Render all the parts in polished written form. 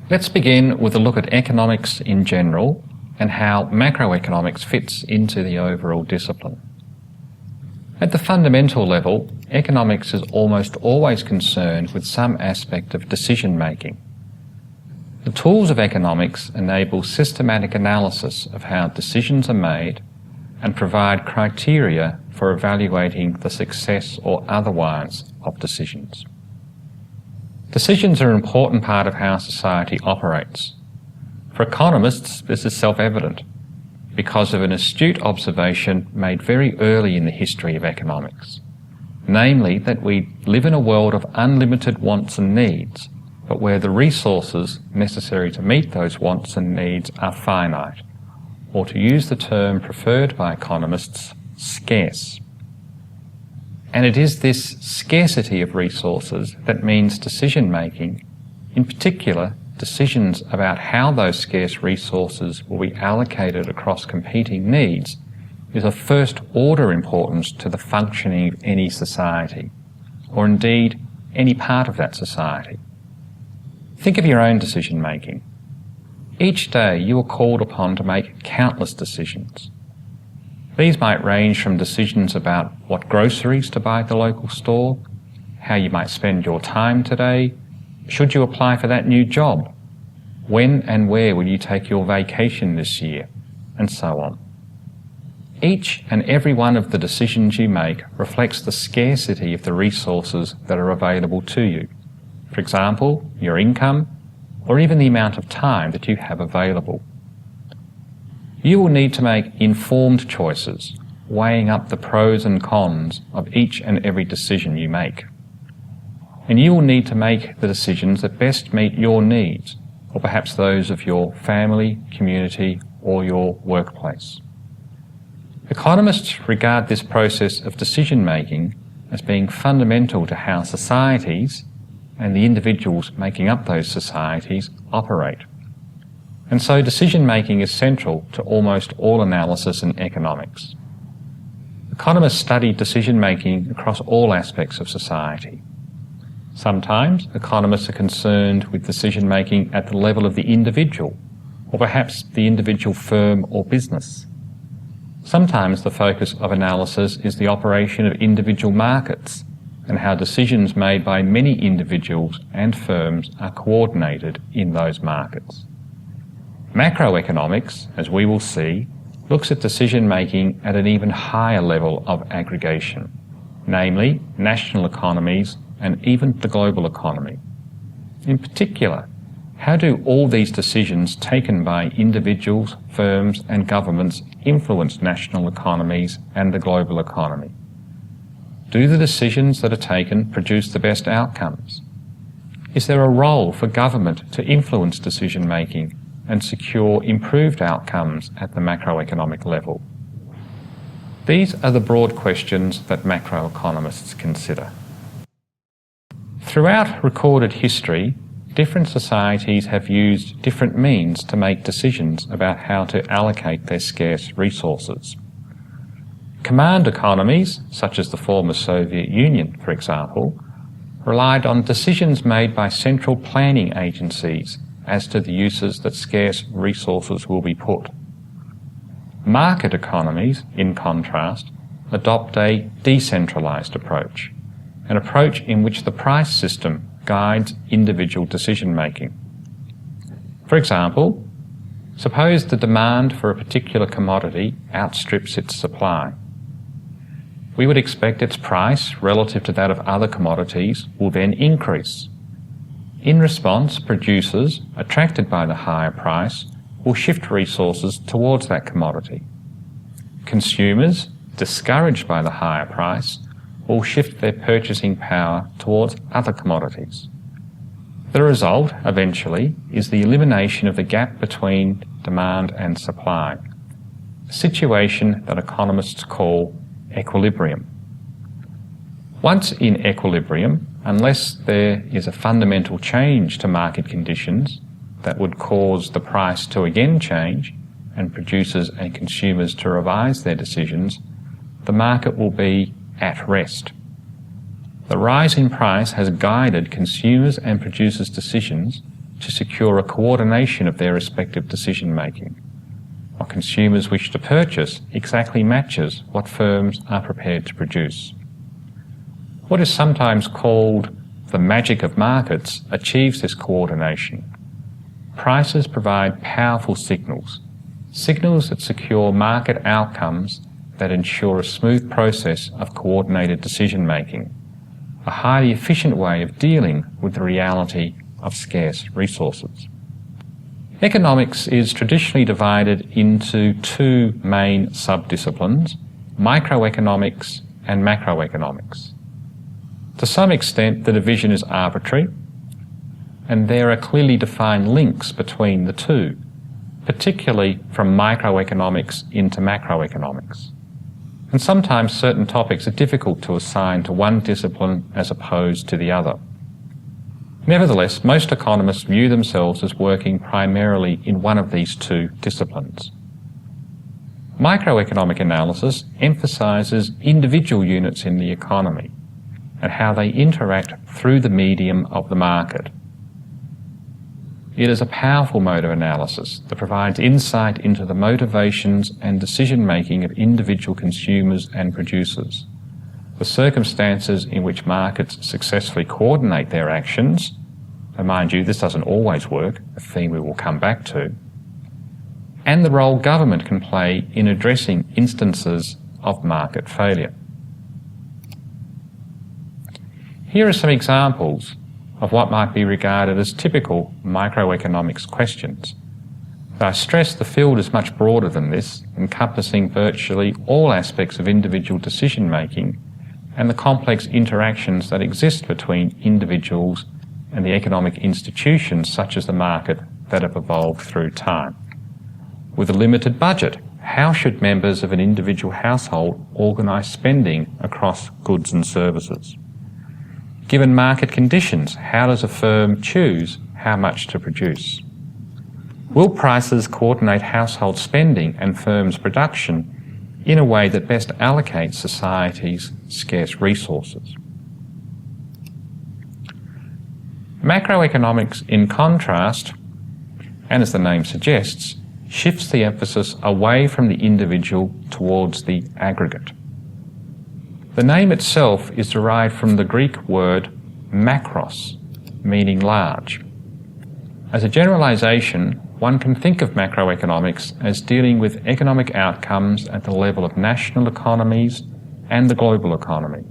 Let's begin with a look at economics in general and how macroeconomics fits into the overall discipline. At the fundamental level, economics is almost always concerned with some aspect of decision making. The tools of economics enable systematic analysis of how decisions are made and provide criteria for evaluating the success or otherwise of decisions. Decisions are an important part of how society operates. For economists, this is self-evident because of an astute observation made very early in the history of economics, namely that we live in a world of unlimited wants and needs, but where the resources necessary to meet those wants and needs are finite, or to use the term preferred by economists, scarce. And it is this scarcity of resources that means decision-making, in particular decisions about how those scarce resources will be allocated across competing needs, is of first-order importance to the functioning of any society, or indeed any part of that society. Think of your own decision-making. Each day you are called upon to make countless decisions. These might range from decisions about what groceries to buy at the local store, how you might spend your time today, should you apply for that new job, when and where will you take your vacation this year, and so on. Each and every one of the decisions you make reflects the scarcity of the resources that are available to you. For example, your income, or even the amount of time that you have available. You will need to make informed choices, weighing up the pros and cons of each and every decision you make. And you will need to make the decisions that best meet your needs, or perhaps those of your family, community, or your workplace. Economists regard this process of decision-making as being fundamental to how societies, and the individuals making up those societies, operate. And so decision-making is central to almost all analysis in economics. Economists study decision-making across all aspects of society. Sometimes economists are concerned with decision-making at the level of the individual, or perhaps the individual firm or business. Sometimes the focus of analysis is the operation of individual markets and how decisions made by many individuals and firms are coordinated in those markets. Macroeconomics, as we will see, looks at decision-making at an even higher level of aggregation, namely national economies and even the global economy. In particular, how do all these decisions taken by individuals, firms and governments influence national economies and the global economy? Do the decisions that are taken produce the best outcomes? Is there a role for government to influence decision-making and secure improved outcomes at the macroeconomic level? These are the broad questions that macroeconomists consider. Throughout recorded history, different societies have used different means to make decisions about how to allocate their scarce resources. Command economies, such as the former Soviet Union, for example, relied on decisions made by central planning agencies as to the uses that scarce resources will be put. Market economies, in contrast, adopt a decentralized approach, an approach in which the price system guides individual decision-making. For example, suppose the demand for a particular commodity outstrips its supply. We would expect its price relative to that of other commodities will then increase. In response, producers, attracted by the higher price, will shift resources towards that commodity. Consumers, discouraged by the higher price, will shift their purchasing power towards other commodities. The result, eventually, is the elimination of the gap between demand and supply, a situation that economists call equilibrium. Once in equilibrium, unless there is a fundamental change to market conditions that would cause the price to again change and producers and consumers to revise their decisions, the market will be at rest. The rise in price has guided consumers and producers' decisions to secure a coordination of their respective decision making. What consumers wish to purchase exactly matches what firms are prepared to produce. What is sometimes called the magic of markets achieves this coordination. Prices provide powerful signals that secure market outcomes that ensure a smooth process of coordinated decision making, a highly efficient way of dealing with the reality of scarce resources. Economics is traditionally divided into two main sub-disciplines, microeconomics and macroeconomics. To some extent, the division is arbitrary, and there are clearly defined links between the two, particularly from microeconomics into macroeconomics. And sometimes certain topics are difficult to assign to one discipline as opposed to the other. Nevertheless, most economists view themselves as working primarily in one of these two disciplines. Microeconomic analysis emphasises individual units in the economy and how they interact through the medium of the market. It is a powerful mode of analysis that provides insight into the motivations and decision-making of individual consumers and producers, the circumstances in which markets successfully coordinate their actions, and mind you, this doesn't always work, a theme we will come back to, and the role government can play in addressing instances of market failure. Here are some examples of what might be regarded as typical microeconomics questions. But I stress the field is much broader than this, encompassing virtually all aspects of individual decision-making and the complex interactions that exist between individuals and the economic institutions such as the market that have evolved through time. With a limited budget, how should members of an individual household organise spending across goods and services? Given market conditions, how does a firm choose how much to produce? Will prices coordinate household spending and firms' production in a way that best allocates society's scarce resources? Macroeconomics, in contrast, and as the name suggests, shifts the emphasis away from the individual towards the aggregate. The name itself is derived from the Greek word makros, meaning large. As a generalization, one can think of macroeconomics as dealing with economic outcomes at the level of national economies and the global economy.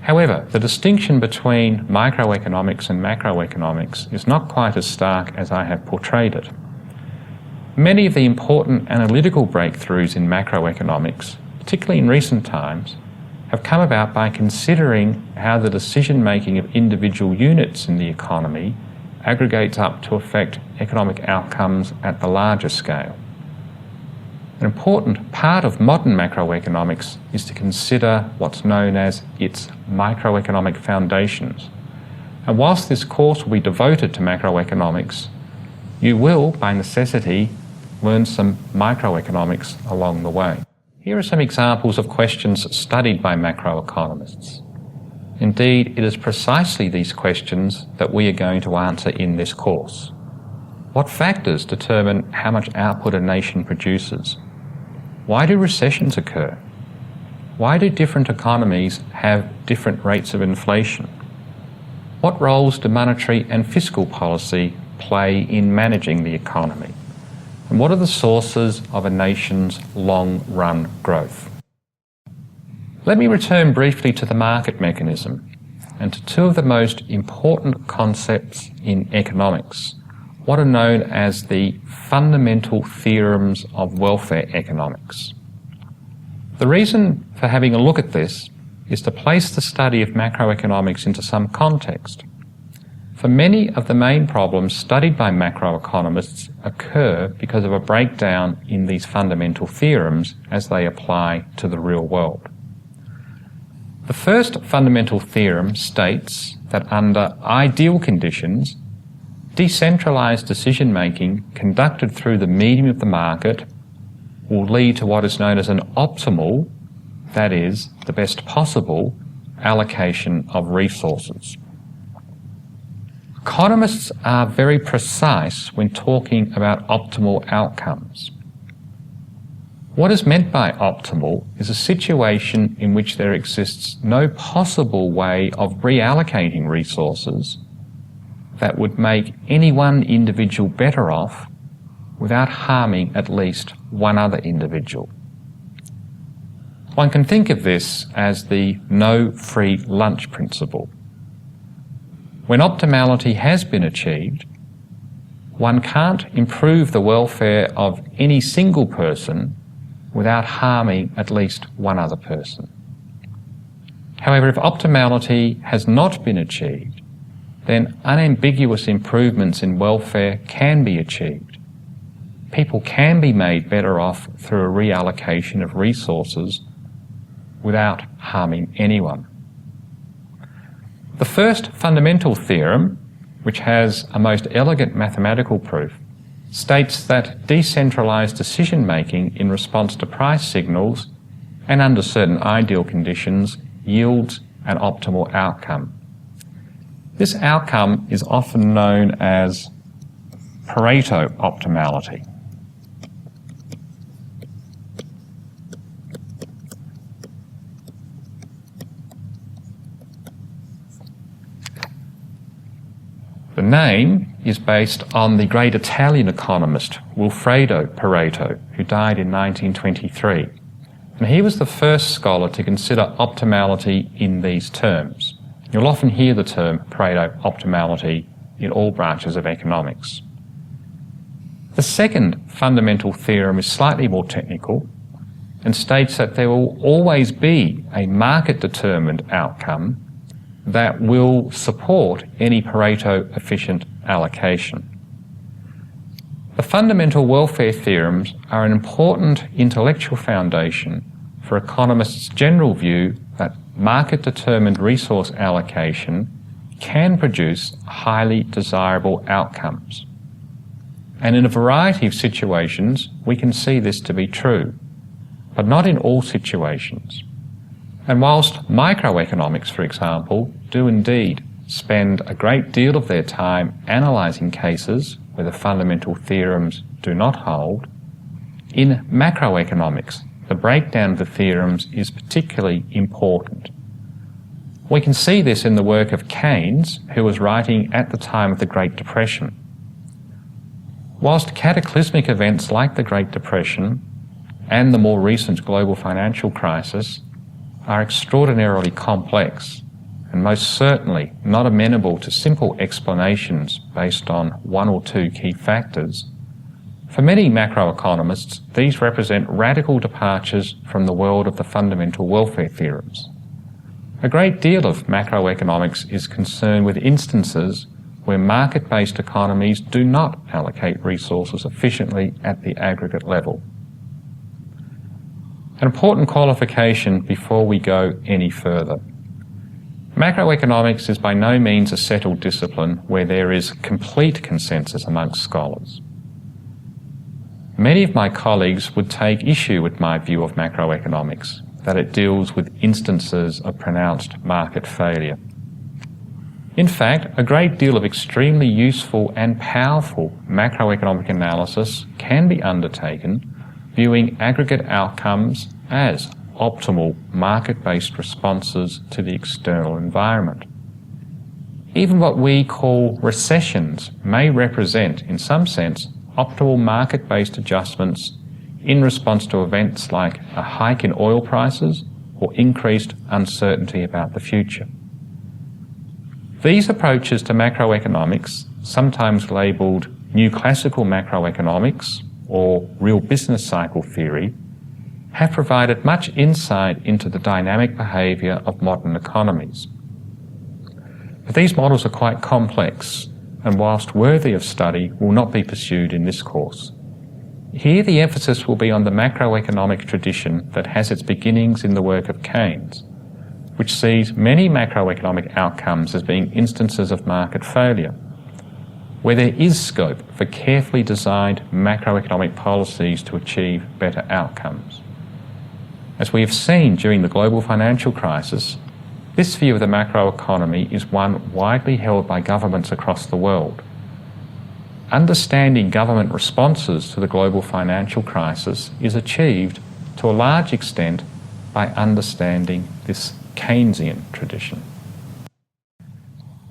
However, the distinction between microeconomics and macroeconomics is not quite as stark as I have portrayed it. Many of the important analytical breakthroughs in macroeconomics, particularly in recent times, have come about by considering how the decision-making of individual units in the economy aggregates up to affect economic outcomes at the larger scale. An important part of modern macroeconomics is to consider what's known as its microeconomic foundations. And whilst this course will be devoted to macroeconomics, you will, by necessity, learn some microeconomics along the way. Here are some examples of questions studied by macroeconomists. Indeed, it is precisely these questions that we are going to answer in this course. What factors determine how much output a nation produces? Why do recessions occur? Why do different economies have different rates of inflation? What roles do monetary and fiscal policy play in managing the economy? And what are the sources of a nation's long-run growth? Let me return briefly to the market mechanism and to two of the most important concepts in economics, what are known as the fundamental theorems of welfare economics. The reason for having a look at this is to place the study of macroeconomics into some context. For many of the main problems studied by macroeconomists occur because of a breakdown in these fundamental theorems as they apply to the real world. The first fundamental theorem states that under ideal conditions, decentralized decision-making conducted through the medium of the market will lead to what is known as an optimal, that is, the best possible, allocation of resources. Economists are very precise when talking about optimal outcomes. What is meant by optimal is a situation in which there exists no possible way of reallocating resources that would make any one individual better off without harming at least one other individual. One can think of this as the no free lunch principle. When optimality has been achieved, one can't improve the welfare of any single person without harming at least one other person. However, if optimality has not been achieved, then unambiguous improvements in welfare can be achieved. People can be made better off through a reallocation of resources without harming anyone. The first fundamental theorem, which has a most elegant mathematical proof, states that decentralized decision-making in response to price signals and under certain ideal conditions yields an optimal outcome. This outcome is often known as Pareto optimality. The name is based on the great Italian economist Wilfredo Pareto, who died in 1923. And he was the first scholar to consider optimality in these terms. You'll often hear the term Pareto optimality in all branches of economics. The second fundamental theorem is slightly more technical and states that there will always be a market-determined outcome that will support any Pareto-efficient allocation. The fundamental welfare theorems are an important intellectual foundation for economists' general view that market-determined resource allocation can produce highly desirable outcomes. And in a variety of situations, we can see this to be true, but not in all situations. And whilst microeconomics, for example, do indeed spend a great deal of their time analysing cases where the fundamental theorems do not hold, in macroeconomics, the breakdown of the theorems is particularly important. We can see this in the work of Keynes, who was writing at the time of the Great Depression. Whilst cataclysmic events like the Great Depression and the more recent global financial crisis are extraordinarily complex and most certainly not amenable to simple explanations based on one or two key factors, for many macroeconomists, these represent radical departures from the world of the fundamental welfare theorems. A great deal of macroeconomics is concerned with instances where market-based economies do not allocate resources efficiently at the aggregate level. An important qualification before we go any further. Macroeconomics is by no means a settled discipline where there is complete consensus amongst scholars. Many of my colleagues would take issue with my view of macroeconomics, that it deals with instances of pronounced market failure. In fact, a great deal of extremely useful and powerful macroeconomic analysis can be undertaken viewing aggregate outcomes as optimal market-based responses to the external environment. Even what we call recessions may represent, in some sense, optimal market-based adjustments in response to events like a hike in oil prices or increased uncertainty about the future. These approaches to macroeconomics, sometimes labelled new classical macroeconomics or real business cycle theory, have provided much insight into the dynamic behaviour of modern economies. But these models are quite complex, and whilst worthy of study, will not be pursued in this course. Here the emphasis will be on the macroeconomic tradition that has its beginnings in the work of Keynes, which sees many macroeconomic outcomes as being instances of market failure, where there is scope for carefully designed macroeconomic policies to achieve better outcomes. As we have seen during the global financial crisis, This view of the macroeconomy is one widely held by governments across the world. Understanding government responses to the global financial crisis is achieved to a large extent by understanding this Keynesian tradition.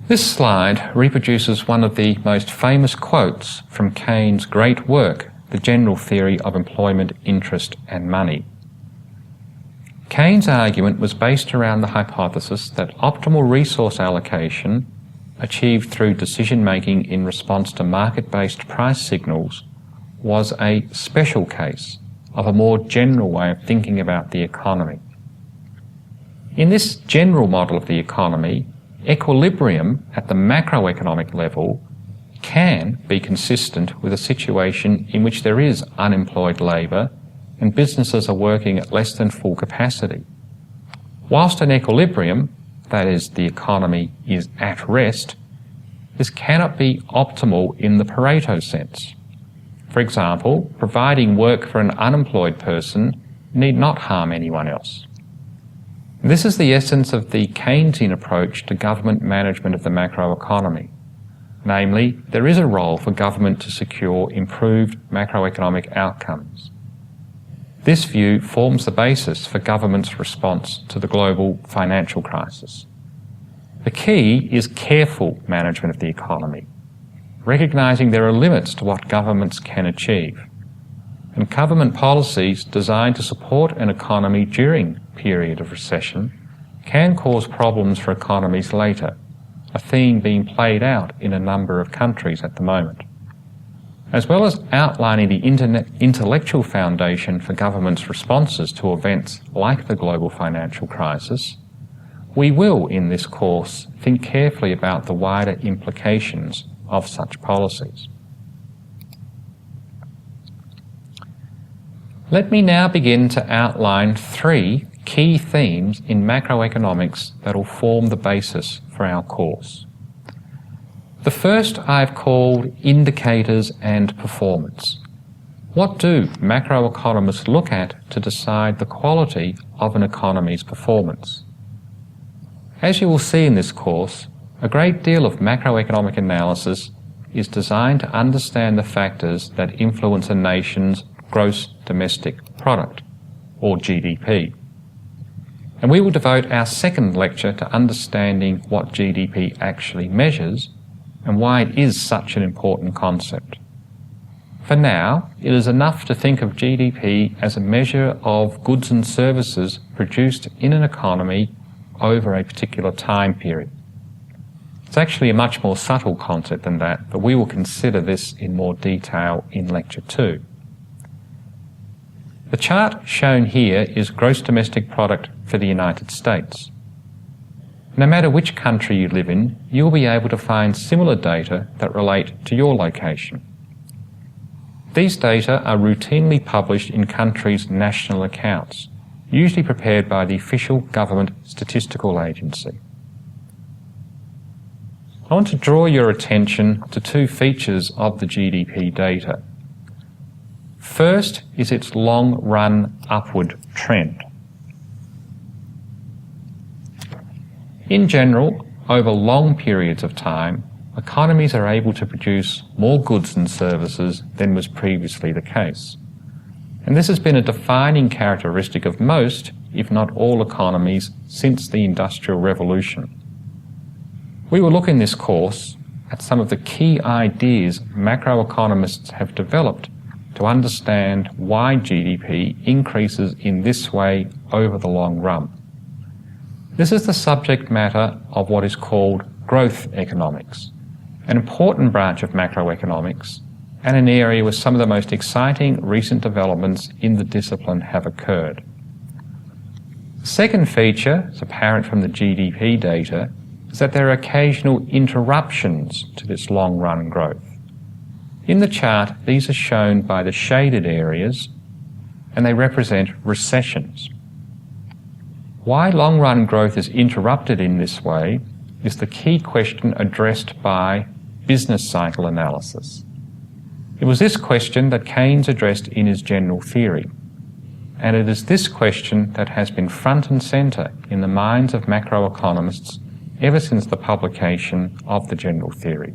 This slide reproduces one of the most famous quotes from Keynes' great work, The General Theory of Employment, Interest and Money. Keynes' argument was based around the hypothesis that optimal resource allocation, achieved through decision-making in response to market-based price signals, was a special case of a more general way of thinking about the economy. In this general model of the economy, equilibrium at the macroeconomic level can be consistent with a situation in which there is unemployed labour and businesses are working at less than full capacity. Whilst an equilibrium, that is, the economy is at rest, this cannot be optimal in the Pareto sense. For example, providing work for an unemployed person need not harm anyone else. This is the essence of the Keynesian approach to government management of the macroeconomy. Namely, there is a role for government to secure improved macroeconomic outcomes. This view forms the basis for government's response to the global financial crisis. The key is careful management of the economy, recognising there are limits to what governments can achieve, and government policies designed to support an economy during a period of recession can cause problems for economies later, a theme being played out in a number of countries at the moment. As well as outlining the intellectual foundation for government's responses to events like the global financial crisis, we will, in this course, think carefully about the wider implications of such policies. Let me now begin to outline 3 key themes in macroeconomics that will form the basis for our course. The first I've called indicators and performance. What do macroeconomists look at to decide the quality of an economy's performance? As you will see in this course, a great deal of macroeconomic analysis is designed to understand the factors that influence a nation's gross domestic product, or GDP. And we will devote our second lecture to understanding what GDP actually measures and why it is such an important concept. For now, it is enough to think of GDP as a measure of goods and services produced in an economy over a particular time period. It's actually a much more subtle concept than that, but we will consider this in more detail in Lecture 2. The chart shown here is gross domestic product for the United States. No matter which country you live in, you'll be able to find similar data that relate to your location. These data are routinely published in countries' national accounts, usually prepared by the official government statistical agency. I want to draw your attention to 2 features of the GDP data. First is its long-run upward trend. In general, over long periods of time, economies are able to produce more goods and services than was previously the case. And this has been a defining characteristic of most, if not all, economies since the Industrial Revolution. We will look in this course at some of the key ideas macroeconomists have developed to understand why GDP increases in this way over the long run. This is the subject matter of what is called growth economics, an important branch of macroeconomics and an area where some of the most exciting recent developments in the discipline have occurred. The second feature, as apparent from the GDP data, is that there are occasional interruptions to this long-run growth. In the chart, these are shown by the shaded areas, and they represent recessions. Why long-run growth is interrupted in this way is the key question addressed by business cycle analysis. It was this question that Keynes addressed in his general theory. and it is this question that has been front and centre in the minds of macroeconomists ever since the publication of the general theory.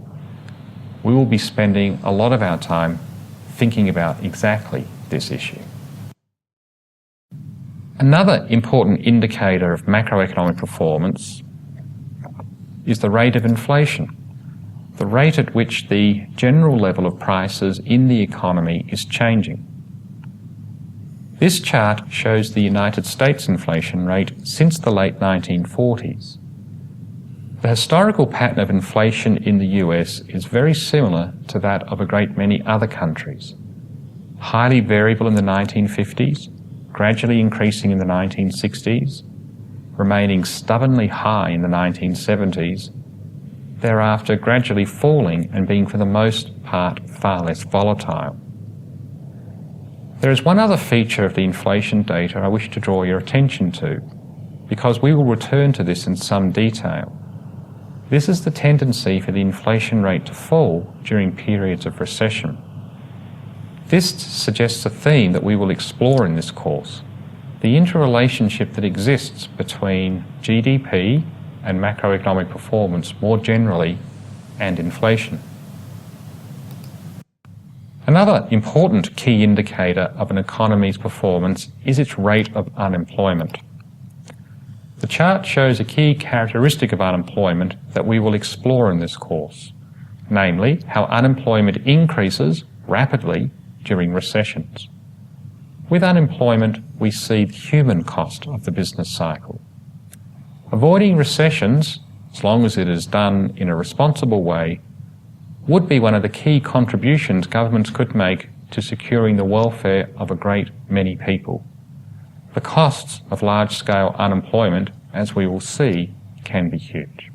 We will be spending a lot of our time thinking about exactly this issue. Another important indicator of macroeconomic performance is the rate of inflation, the rate at which the general level of prices in the economy is changing. This chart shows the United States inflation rate since the late 1940s. The historical pattern of inflation in the US is very similar to that of a great many other countries. Highly variable in the 1950s, gradually increasing in the 1960s, remaining stubbornly high in the 1970s, thereafter gradually falling and being for the most part far less volatile. There is one other feature of the inflation data I wish to draw your attention to, because we will return to this in some detail. This is the tendency for the inflation rate to fall during periods of recession. This suggests a theme that we will explore in this course, the interrelationship that exists between GDP and macroeconomic performance more generally and inflation. Another important key indicator of an economy's performance is its rate of unemployment. The chart shows a key characteristic of unemployment that we will explore in this course, namely how unemployment increases rapidly during recessions. With unemployment, we see the human cost of the business cycle. Avoiding recessions, as long as it is done in a responsible way, would be one of the key contributions governments could make to securing the welfare of a great many people. The costs of large-scale unemployment, as we will see, can be huge.